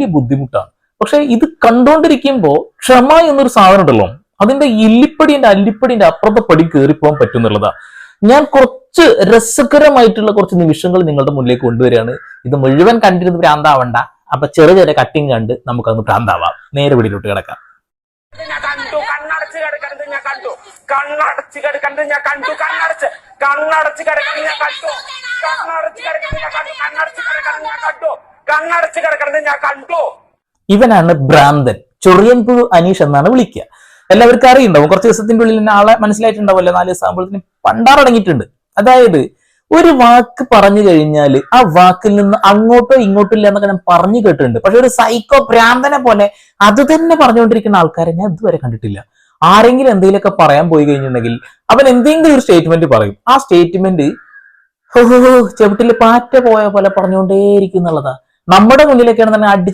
വലിയ ബുദ്ധിമുട്ടാണ്. പക്ഷെ ഇത് കണ്ടുകൊണ്ടിരിക്കുമ്പോൾ ക്ഷമ എന്നൊരു സാധനം ഉണ്ടല്ലോ, അതിന്റെ ഇല്ലിപ്പടിന്റെ അല്ലിപ്പടിന്റെ അപ്പുറത്തെ പടി കയറിപ്പോകാൻ പറ്റുന്നുള്ളതാ. ഞാൻ കുറച്ച് രസകരമായിട്ടുള്ള കുറച്ച് നിമിഷങ്ങൾ നിങ്ങളുടെ മുന്നിലേക്ക് കൊണ്ടുവരികയാണ്. ഇത് മുഴുവൻ കണ്ടിരുന്ന് ഭ്രാന്താവണ്ട. അപ്പൊ ചെറിയ ചെറിയ കട്ടിങ് കണ്ട് നമുക്കന്ന് ഭ്രാന്താവാം. നേരെ പിടിയിലോട്ട് കിടക്കാം. ഇവനാണ് ഭ്രാന്തൻ. ചൊറിയൻപുഴു അനീഷ് എന്നാണ് വിളിക്കുക. എല്ലാവർക്കും അറിയുണ്ടാവും. കുറച്ച് ദിവസത്തിന്റെ ഉള്ളിൽ തന്നെ ആളെ മനസ്സിലായിട്ടുണ്ടാവുമല്ലോ. 4 ദിവസം ആകുമ്പോഴത്തേന് പണ്ടാറടങ്ങിയിട്ടുണ്ട്. അതായത് ഒരു വാക്ക് പറഞ്ഞു കഴിഞ്ഞാൽ ആ വാക്കിൽ നിന്ന് അങ്ങോട്ടോ ഇങ്ങോട്ടോ ഇല്ല എന്നൊക്കെ ഞാൻ പറഞ്ഞു കേട്ടിട്ടുണ്ട്. പക്ഷെ ഒരു സൈക്കോ ഭ്രാന്തനെ പോലെ അത് തന്നെ പറഞ്ഞുകൊണ്ടിരിക്കുന്ന ആൾക്കാരെ ഞാൻ ഇതുവരെ കണ്ടിട്ടില്ല. ആരെങ്കിലും എന്തെങ്കിലുമൊക്കെ പറയാൻ പോയി കഴിഞ്ഞിട്ടുണ്ടെങ്കിൽ അവൻ എന്തെങ്കിലും ഒരു സ്റ്റേറ്റ്മെന്റ് പറയും. ആ സ്റ്റേറ്റ്മെന്റ് ചെവിട്ടിൽ പാറ്റ പോയ പോലെ പറഞ്ഞുകൊണ്ടേയിരിക്കും എന്നുള്ളതാ. നമ്മുടെ മുന്നിലേക്കാണ് തന്നെ അടിച്ച